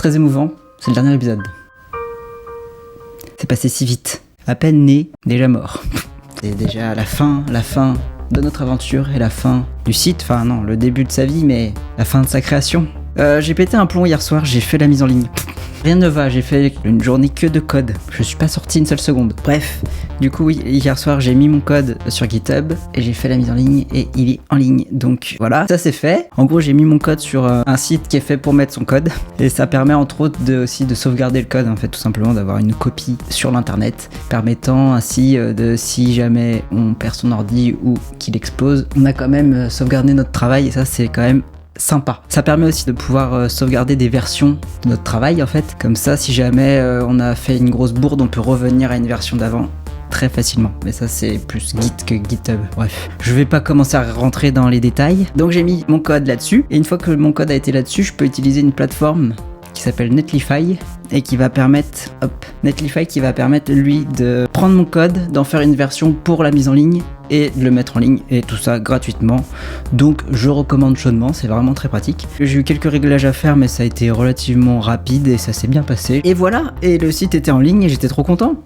très émouvant, c'est le dernier épisode. C'est passé si vite. À peine né, déjà mort. C'est déjà la fin de notre aventure et la fin du site. Enfin non, le début de sa vie, mais la fin de sa création. J'ai pété un plomb hier soir, j'ai fait la mise en ligne. Rien ne va, j'ai fait une journée que de code. Je suis pas sorti une seule seconde. Bref, du coup oui, hier soir j'ai mis mon code sur GitHub et j'ai fait la mise en ligne et il est en ligne. Donc voilà, ça c'est fait. En gros j'ai mis mon code sur un site qui est fait pour mettre son code. Et ça permet entre autres aussi de sauvegarder le code en fait, tout simplement d'avoir une copie sur l'internet. Permettant ainsi de, si jamais on perd son ordi ou qu'il explose, on a quand même sauvegardé notre travail et ça c'est quand même sympa. Ça permet aussi de pouvoir sauvegarder des versions de notre travail en fait. Comme ça, si jamais on a fait une grosse bourde, on peut revenir à une version d'avant très facilement. Mais ça, c'est plus Git que GitHub. Bref, je vais pas commencer à rentrer dans les détails. Donc j'ai mis mon code là-dessus. Et une fois que mon code a été là-dessus, je peux utiliser une plateforme qui s'appelle Netlify et qui va permettre, Netlify qui va permettre lui de prendre mon code, d'en faire une version pour la mise en ligne et de le mettre en ligne et tout ça gratuitement. Donc je recommande chaudement, c'est vraiment très pratique. J'ai eu quelques réglages à faire mais ça a été relativement rapide et ça s'est bien passé. Et voilà, et le site était en ligne et j'étais trop content.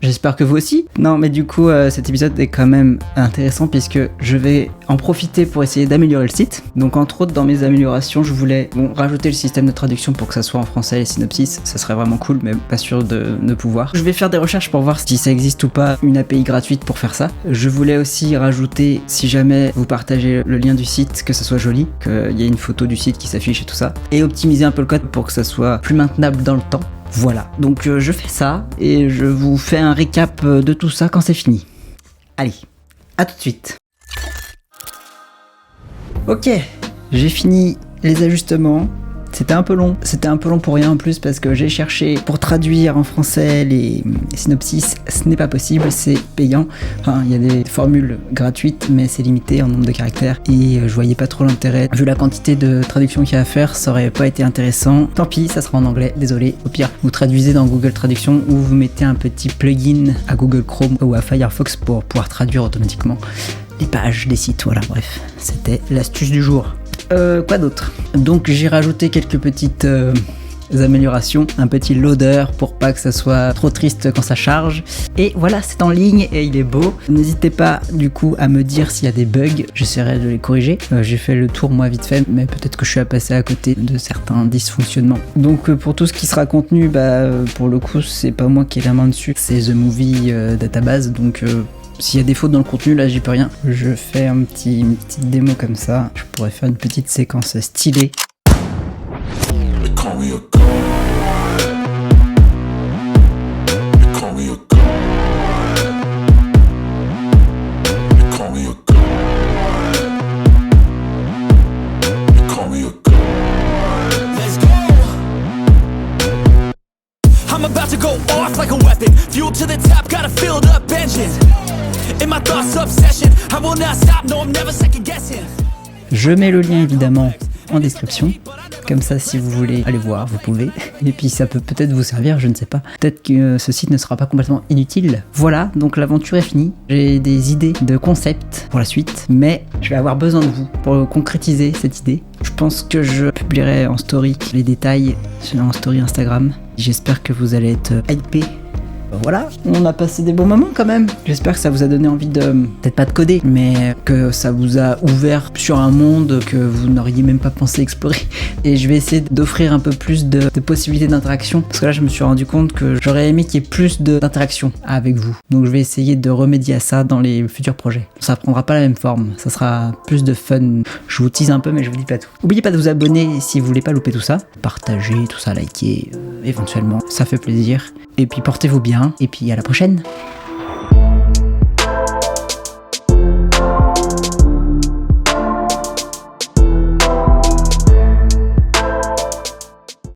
J'espère que vous aussi. Non mais du coup cet épisode est quand même intéressant puisque je vais en profiter pour essayer d'améliorer le site. Donc entre autres dans mes améliorations je voulais rajouter le système de traduction pour que ça soit en français les synopsis. Ça serait vraiment cool mais pas sûr de pouvoir. Je vais faire des recherches pour voir si ça existe ou pas une API gratuite pour faire ça. Je voulais aussi rajouter, si jamais vous partagez le lien du site, que ça soit joli, qu'il y ait une photo du site qui s'affiche et tout ça. Et optimiser un peu le code pour que ça soit plus maintenable dans le temps. Voilà, donc je fais ça et je vous fais un récap de tout ça quand c'est fini. Allez, à tout de suite. Ok, j'ai fini les ajustements. C'était un peu long pour rien en plus parce que j'ai cherché pour traduire en français les synopsis, ce n'est pas possible, c'est payant. Enfin, il y a des formules gratuites mais c'est limité en nombre de caractères et je voyais pas trop l'intérêt. Vu la quantité de traduction qu'il y a à faire, ça aurait pas été intéressant. Tant pis, ça sera en anglais, désolé. Au pire, vous traduisez dans Google Traduction ou vous mettez un petit plugin à Google Chrome ou à Firefox pour pouvoir traduire automatiquement les pages des sites. Voilà, bref, c'était l'astuce du jour. Quoi d'autre? Donc j'ai rajouté quelques petites améliorations, un petit loader pour pas que ça soit trop triste quand ça charge. Et voilà, c'est en ligne et il est beau. N'hésitez pas du coup à me dire s'il y a des bugs, j'essaierai de les corriger. J'ai fait le tour moi vite fait, mais peut-être que je suis passé à côté de certains dysfonctionnements. Donc pour tout ce qui sera contenu, pour le coup c'est pas moi qui ai la main dessus, c'est The Movie Database, donc s'il y a des fautes dans le contenu, là j'y peux rien. Je fais une petite démo comme ça. Je pourrais faire une petite séquence stylée. I'm about to go off like a weapon. Fuel to the top, got a filled up engine. In my thoughts, obsession. I will not stop, no, I'm never second guessing. Je mets le lien évidemment en description. Comme ça, si vous voulez aller voir, vous pouvez. Et puis ça peut peut-être vous servir, je ne sais pas. Peut-être que ce site ne sera pas complètement inutile. Voilà, donc l'aventure est finie. J'ai des idées de concept pour la suite, mais je vais avoir besoin de vous pour concrétiser cette idée. Je pense que je publierai en story les détails en story Instagram. J'espère que vous allez être hypés. Voilà, on a passé des bons moments quand même. J'espère que ça vous a donné envie de, peut-être pas de coder, mais que ça vous a ouvert sur un monde que vous n'auriez même pas pensé explorer. Et je vais essayer d'offrir un peu plus de possibilités d'interaction, parce que là je me suis rendu compte que j'aurais aimé qu'il y ait plus d'interaction avec vous. Donc je vais essayer de remédier à ça dans les futurs projets. Ça prendra pas la même forme, ça sera plus de fun. Je vous tease un peu, mais je vous dis pas tout. N'oubliez pas de vous abonner si vous voulez pas louper tout ça. Partagez tout ça, likez éventuellement, ça fait plaisir. Et puis portez-vous bien, et puis à la prochaine.